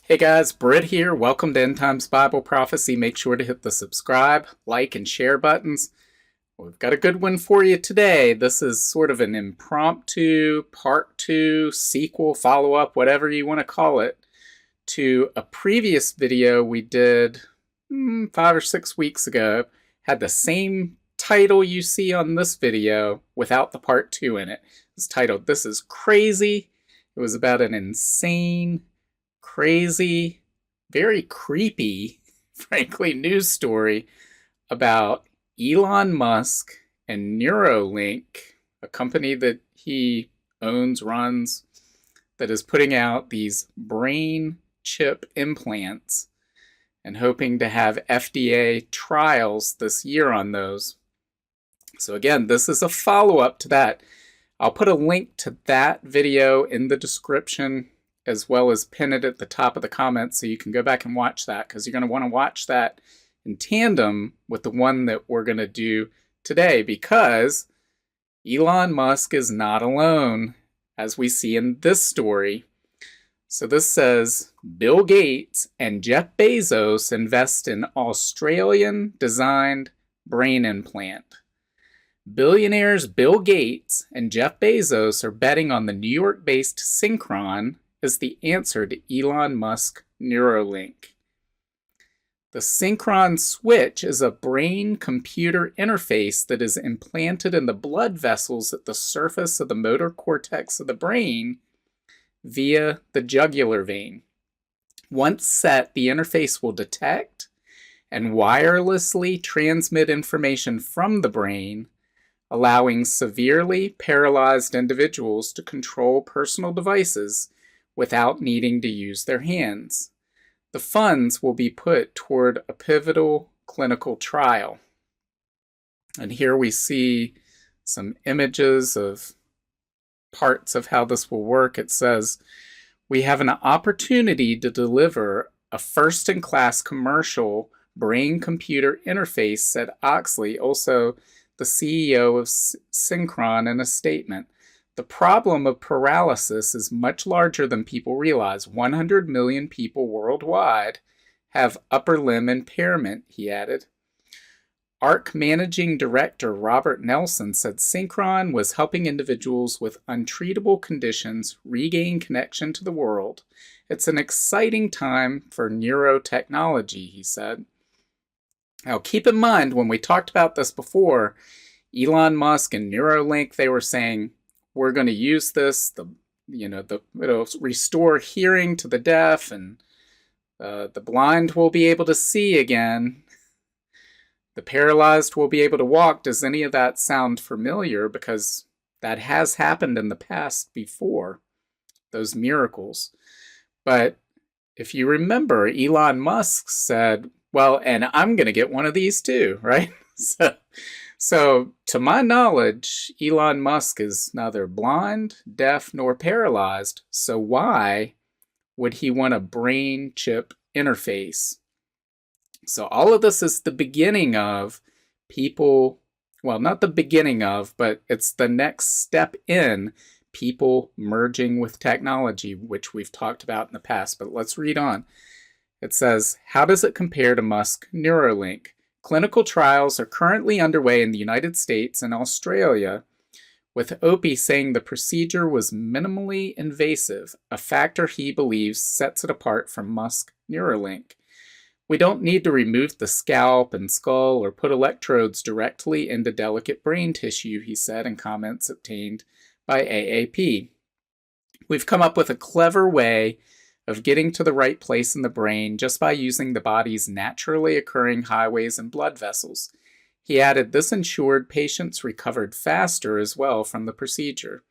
Hey guys, Britt here. Welcome to End Times Bible Prophecy. Make sure to hit the subscribe, like, and share buttons. We've got a good one for you today. This is sort of an impromptu part two, sequel, follow-up, whatever you want to call it, to a previous video we did 5 or 6 weeks ago. Had the same title you see on this video without the part two in it. It's titled, "This is Crazy." It was about an insane, crazy, very creepy, frankly, news story about Elon Musk and Neurolink, a company that he owns, runs, that is putting out these brain chip implants and hoping to have FDA trials this year on those. So again, this is a follow-up to that. I'll put a link to that video in the description, as well as pin it at the top of the comments so you can go back and watch that, because you're going to want to watch that in tandem with the one that we're going to do today, because Elon Musk is not alone, as we see in this story. So this says, Bill Gates and Jeff Bezos invest in Australian-designed brain implant. Billionaires Bill Gates and Jeff Bezos are betting on the New York-based Synchron is the answer to Elon Musk Neurolink. The Synchron switch is a brain-computer interface that is implanted in the blood vessels at the surface of the motor cortex of the brain via the jugular vein. Once set, the interface will detect and wirelessly transmit information from the brain, allowing severely paralyzed individuals to control personal devices without needing to use their hands. The funds will be put toward a pivotal clinical trial. And here we see some images of parts of how this will work. It says, we have an opportunity to deliver a first-in-class commercial brain-computer interface, said Oxley, also the CEO of Synchron, in a statement. The problem of paralysis is much larger than people realize. 100 million people worldwide have upper limb impairment, he added. ARC Managing Director Robert Nelson said Synchron was helping individuals with untreatable conditions regain connection to the world. It's an exciting time for neurotechnology, he said. Now keep in mind, when we talked about this before, Elon Musk and Neurolink, they were saying, we're going to use this, it'll restore hearing to the deaf, and the blind will be able to see again. The paralyzed will be able to walk. Does any of that sound familiar? Because that has happened in the past before, those miracles. But if you remember, Elon Musk said, well, and I'm going to get one of these too, right? So, to my knowledge, Elon Musk is neither blind, deaf, nor paralyzed, so why would he want a brain chip interface? So all of this is the beginning of people, well, not the beginning of, but it's the next step in people merging with technology, which we've talked about in the past, but let's read on. It says, how does it compare to Musk Neuralink? Clinical trials are currently underway in the United States and Australia, with Opie saying the procedure was minimally invasive, a factor he believes sets it apart from Musk Neuralink. We don't need to remove the scalp and skull or put electrodes directly into delicate brain tissue, he said in comments obtained by AAP. We've come up with a clever way of getting to the right place in the brain just by using the body's naturally occurring highways and blood vessels. He added this ensured patients recovered faster as well from the procedure.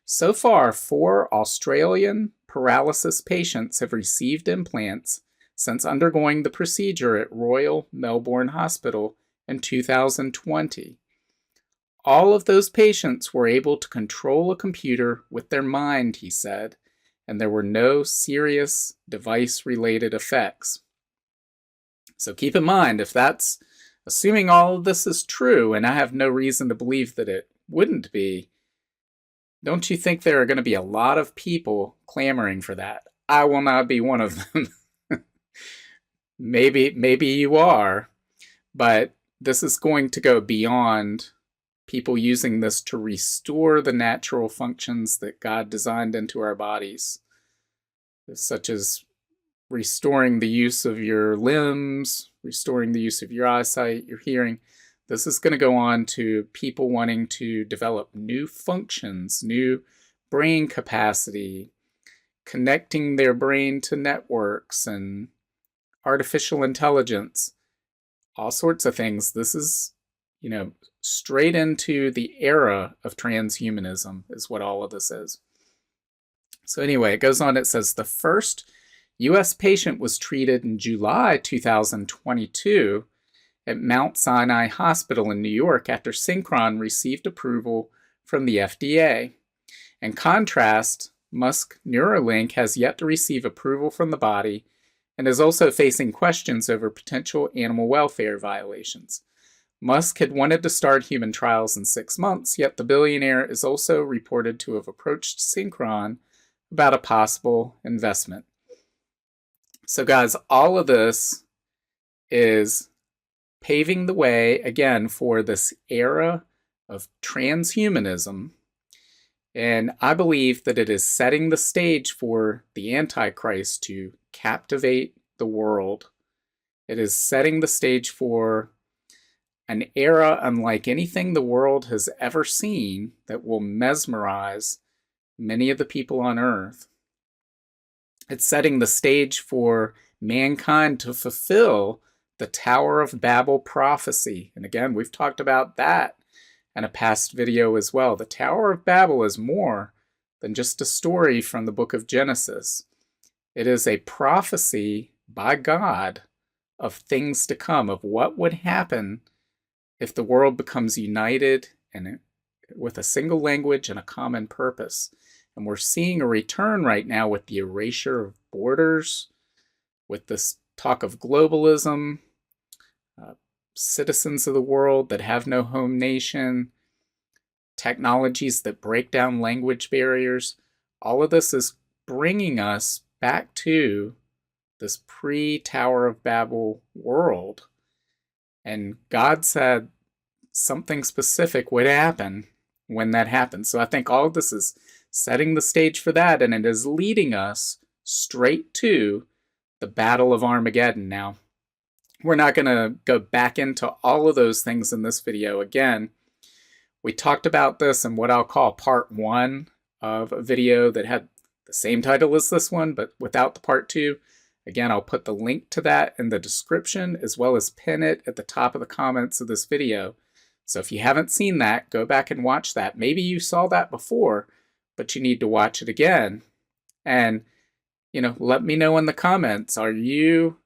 So far, 4 Australian paralysis patients have received implants since undergoing the procedure at Royal Melbourne Hospital in 2020. All of those patients were able to control a computer with their mind, he said, and there were no serious device-related effects. So keep in mind, if that's assuming all of this is true, and I have no reason to believe that it wouldn't be, don't you think there are going to be a lot of people clamoring for that? I will not be one of them. Maybe you are, but this is going to go beyond people using this to restore the natural functions that God designed into our bodies, such as restoring the use of your limbs, restoring the use of your eyesight, your hearing. This is going to go on to people wanting to develop new functions, new brain capacity, connecting their brain to networks and artificial intelligence, all sorts of things. This is, straight into the era of transhumanism is what all of this is. So anyway, it goes on, it says the first U.S. patient was treated in July 2022 at Mount Sinai Hospital in New York after Synchron received approval from the FDA. In contrast, Musk Neurolink has yet to receive approval from the body and is also facing questions over potential animal welfare violations. Musk had wanted to start human trials in 6 months, yet the billionaire is also reported to have approached Synchron about a possible investment. So guys, all of this is paving the way, again, for this era of transhumanism. And I believe that it is setting the stage for the Antichrist to captivate the world. It is setting the stage for an era unlike anything the world has ever seen that will mesmerize many of the people on Earth. It's setting the stage for mankind to fulfill the Tower of Babel prophecy. And again, we've talked about that in a past video as well. The Tower of Babel is more than just a story from the book of Genesis. It is a prophecy by God of things to come, of what would happen if the world becomes united and with a single language and a common purpose. And we're seeing a return right now with the erasure of borders, with this talk of globalism, citizens of the world that have no home nation, technologies that break down language barriers. All of this is bringing us back to this pre-Tower of Babel world. And God said something specific would happen when that happens. So I think all of this is setting the stage for that, and it is leading us straight to the Battle of Armageddon. Now, we're not going to go back into all of those things in this video. Again, we talked about this in what I'll call part 1 of a video that had the same title as this one, but without the part 2. Again, I'll put the link to that in the description, as well as pin it at the top of the comments of this video. So if you haven't seen that, go back and watch that. Maybe you saw that before, but you need to watch it again. And, let me know in the comments, are you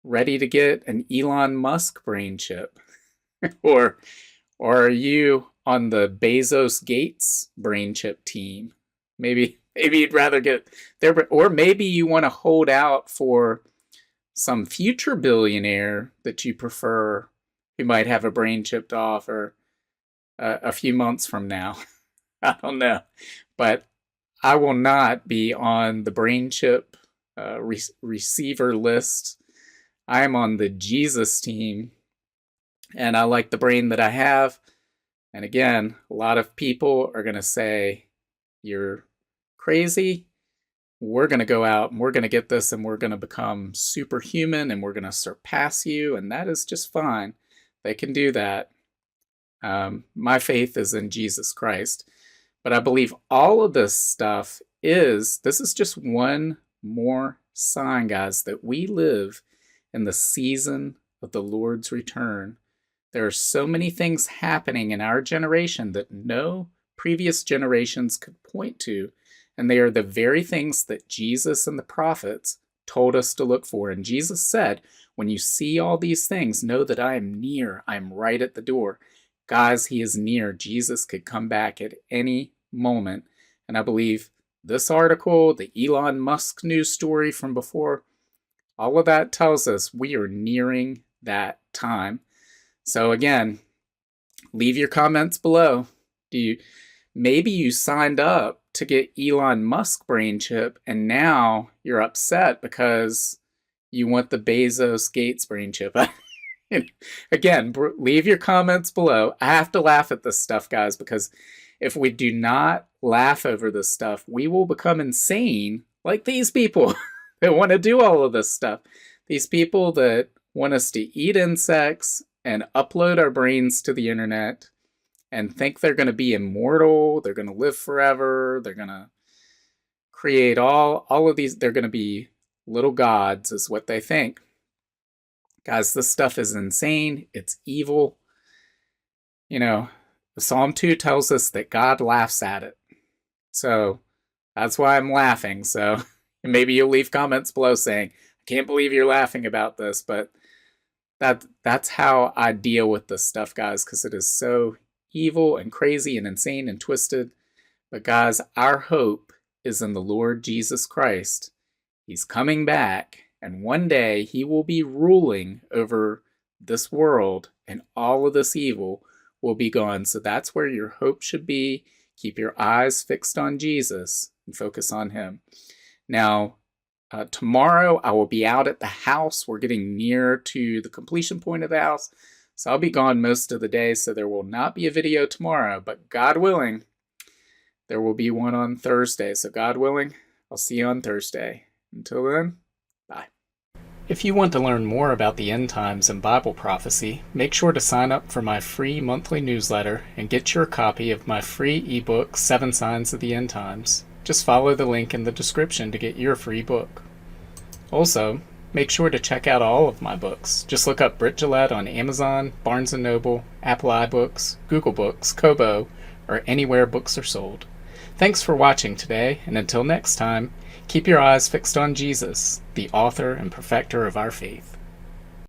ready to get an Elon Musk brain chip? or are you on the Bezos Gates brain chip team? Maybe you'd rather get there, or maybe you want to hold out for some future billionaire that you prefer who might have a brain chip to offer a few months from now. I don't know. But I will not be on the brain chip receiver list. I am on the Jesus team, and I like the brain that I have. And again, a lot of people are going to say, you're crazy. We're going to go out and we're going to get this and we're going to become superhuman and we're going to surpass you. And that is just fine. They can do that. My faith is in Jesus Christ. But I believe all of this stuff this is just one more sign, guys, that we live in the season of the Lord's return. There are so many things happening in our generation that no previous generations could point to. And they are the very things that Jesus and the prophets told us to look for. And Jesus said, when you see all these things, know that I am near. I am right at the door. Guys, he is near. Jesus could come back at any moment. And I believe this article, the Elon Musk news story from before, all of that tells us we are nearing that time. So again, leave your comments below. Maybe you signed up to get Elon Musk brain chip, and now you're upset because you want the Bezos Gates brain chip. Again, leave your comments below. I have to laugh at this stuff, guys, because if we do not laugh over this stuff, we will become insane like these people that want to do all of this stuff. These people that want us to eat insects and upload our brains to the internet and think they're going to be immortal, they're going to live forever, they're going to create all of these, they're going to be little gods is what they think. Guys, this stuff is insane. It's evil. You know, Psalm 2 tells us that God laughs at it. So that's why I'm laughing. So maybe you'll leave comments below saying, I can't believe you're laughing about this, but that's how I deal with this stuff, guys, because it is so evil and crazy and insane and twisted. But guys, our hope is in the Lord Jesus Christ. He's coming back, and one day he will be ruling over this world, and all of this evil will be gone. So that's where your hope should be. Keep your eyes fixed on Jesus and focus on him. Now, tomorrow I will be out at the house. We're getting near to the completion point of the house, so I'll be gone most of the day, so there will not be a video tomorrow, but God willing, there will be one on Thursday. So God willing, I'll see you on Thursday. Until then, bye. If you want to learn more about the end times and Bible prophecy, make sure to sign up for my free monthly newsletter and get your copy of my free ebook, 7 Signs of the End Times. Just follow the link in the description to get your free book. Also, make sure to check out all of my books. Just look up Britt on Amazon, Barnes & Noble, Apple iBooks, Google Books, Kobo, or anywhere books are sold. Thanks for watching today, and until next time, keep your eyes fixed on Jesus, the author and perfecter of our faith.